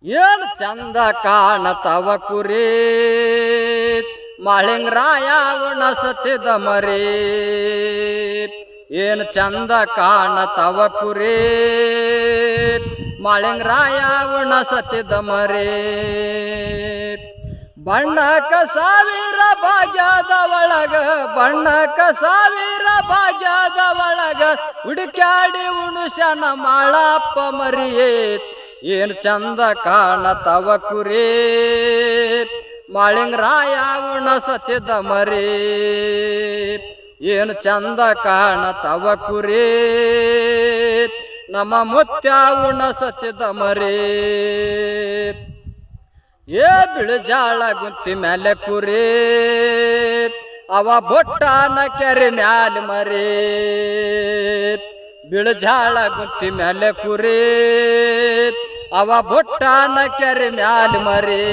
ಏನ್ ಚಂದ ಕಾಣತವ ಕುರಿ ಮಾಳಿಂಗರಾಯ ಉಣಸತಿದ ಮರಿ. ಏನ್ ಚಂದ ಕಾಣತವ ಕುರಿ ಮಾಳಿಂಗರಾಯ ಉಣಸತಿದ ಮರಿ. ಬಣ್ಣಕ ಸಾವಿರ ಭಾಗ್ಯದ ಒಳಗ ಬಣ್ಣಕ ಸಾವಿರ ಭಾಗ್ಯದ ಒಳಗ ಹುಡುಕ್ಯಾಡಿ ಉಣುಶನ ಮಾಳಪ್ಪ ಮರಿಯೇ. ಏನ್ ಚಂದ ಕಾಣತವ ಕುರಿ ಮಾಳಿಂಗರಾಯ ಉಣಸತಿದ ಮರಿ. ಏನ್ ಚಂದ ಕಾಣತವ ಕುರಿ ನಮ್ಮ ಮುತ್ಯ ಉಣಸತಿದ ಮರಿ. ಏ ಬಿಳುಜಾಳ ಗುಂತಿ ಮೇಲೆ ಕುರಿ ಅವ ಬೊಟ್ಟನ ಕೆರೆ ಮ್ಯಾಲ ಮರಿ. ಬಿಳುಜಾಳ ಗುಂತಿ ಮೇಲೆ ಕುರಿ ಅವ ಬೊಟ್ಟನ ಕೆರೆ ಮ್ಯಾಲ ಮರಿ.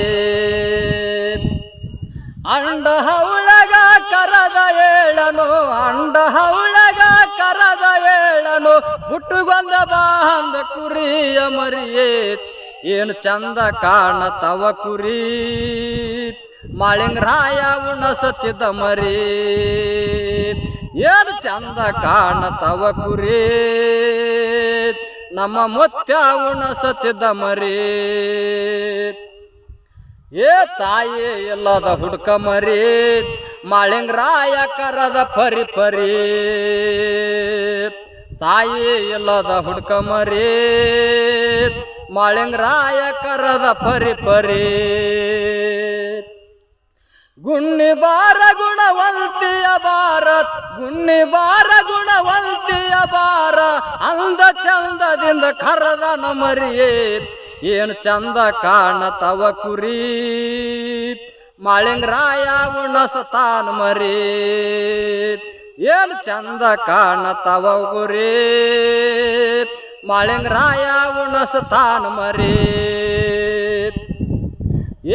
ಅಂಡ ಹವಳಗ ಕರದ ಏಳನು ಅಂಡ ಹವಳಗ ಕರದ ಏಳನು ಹುಟ್ಟುಗೊಂದ ಬಾಂದ ಕುರಿಯ ಮರಿಯೇ. ಏನ್ ಚಂದ ಕಾಣತವ ಕುರಿ ಮಾಳಿಂಗರಾಯ ಉಣಸತಿದ ಮರಿ. ಏನ್ ಚಂದ ಕಾಣತವ ಕುರಿ ನಮ್ಮ ಮುತ್ಯ ಉಣಸತಿದ ಮರಿ. ಏ ತಾಯಿ ಎಲ್ಲದ ಹುಡ್ಕ ಮರಿ ಮಾಳಿಂಗರಾಯ ಕರದ ಪರಿ ಪರಿ. ತಾಯಿ ಎಲ್ಲದ ಹುಡ್ಕ ಮರಿ ಮಾಳಿಂಗರಾಯ ಕರದ ಪರಿ ಪರಿ. ಗುಣ್ಣಿ ಬಾರ ಗುಣವಂತಿಯ ಬಾರ ಗುಣ್ಣಿ ಬಾರ ಗುಣವಂತಿಯ ಬಾರ ಅಂದ ಚಂದದಿಂದ ಕರದನ ಮರಿಯೇ. ಏನ್ ಚಂದ ಕಾಣತವ ಕುರಿ ಮಾಳಿಂಗರಾಯ ಉಣಸತಾನ ಮರಿ. ಏನ್ ಚಂದ ಕಾಣತವ ಕುರಿ ಮಾಳಿಂಗರಾಯ ಉಣಸತಾನ ಮರಿ.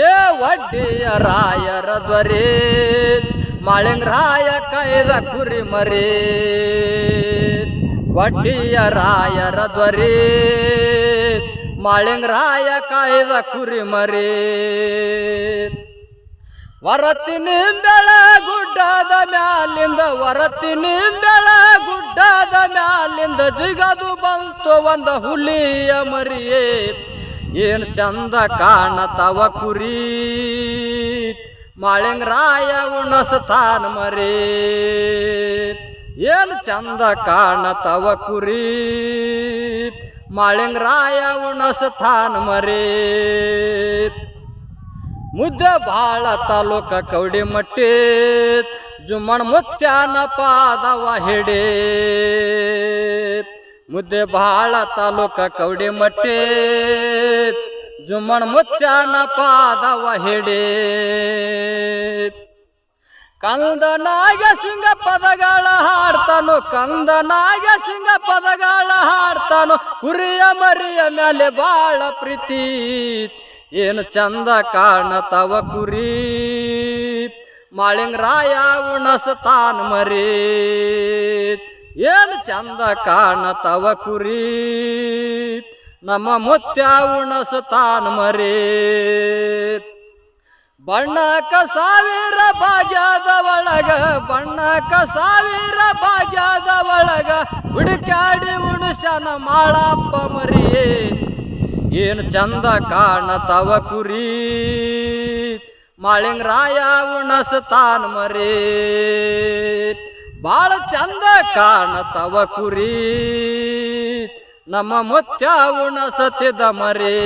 ಏ ವಡ್ಡಿಯ ರಾಯರ ದ್ವರಿ ಮಾಳಿಂಗರಾಯ ಕೈದ ಕುರಿ ಮರಿ. ವಡ್ಡಿಯ ರಾಯರ ದ್ವರಿ ಮಾಳಿಂಗರಾಯ ಕಾಯ್ದ ಕುರಿ ಮರಿ. ವರತಿ ನಿಂಬೆಳ ಗುಡ್ಡದ ಮ್ಯಾಲಿಂದ ವರತಿ ನಿಂಬೆಳ ಗುಡ್ಡದ ಮ್ಯಾಲಿಂದ ಜಿಗದು ಬಂತು ಒಂದ ಹುಲಿಯ ಮರಿಯೇ. ಏನ್ ಚಂದ ಕಾಣತವ ಕುರಿ ಮಾಳಿಂಗರಾಯ ಉಣಸತಾನ ಮರಿ. ಏನ್ ಚಂದ ಕಾಣತವ ಕುರಿ ಮಾಳಿಂಗರಾಯ ಉಣಸತಾನ ಮರಿ. ಮುದ್ದೆ ಬಾಳ ತಾಲೂಕ ಕವಡಿಮಟ್ಟಿ ಜುಮ್ಮಣ ಮುತ್ಯಾನ ಪಾದವ ಹಿಡಿ. ಮುದ್ದೆ ಬಾಳ ತಾಲೂಕ ಕವಡಿಮಟ್ಟಿ ಜುಮ್ಮಣ ಮುತ್ಯಾನ ಪಾದವ ಹಿಡಿ. ಕಂದನಾಗ ಸಿಂಗ ಪದಗಳ ಹಾಡ್ತಾನು ಕಂದನಾಗ ಸಿಂಗ ಪದಗಳ ಹಾಡ್ತಾನು ಕುರಿಯ ಮರಿಯ ಮೇಲೆ ಬಾಳ ಪ್ರೀತಿ. ಏನ್ ಚಂದ ಕಾಣತವ ಕುರಿ ಮಾಳಿಂಗರಾಯ ಉಣಸತಾನ ಮರಿ. ಏನ್ ಚಂದ ಕಾಣತವ ಕುರಿ ನಮ್ಮ ಮುತ್ಯ ಉಣಸತಾನ ಮರಿ. ಬಣ್ಣಕ ಸಾವಿರ ಭಾಗ್ಯದ ಒಳಗ ಬಣ್ಣಕ ಸಾವಿರ ಭಾಗ್ಯದ ಒಳಗ ಹುಡುಕ್ಯಾಡಿ ಉಣುಶನ ಮಾಳಪ್ಪ ಮರಿಯೇ. ಏನ್ ಚಂದ ಕಾಣತವ ಕುರಿ ಮಾಳಿಂಗರಾಯ ಉಣಸತಾನ ಮರಿ. ಬಾಳ ಚಂದ ಕಾಣತವ ಕುರಿ ನಮ್ಮ ಮುತ್ಯ ಉಣಸತಿದ ಮರಿ.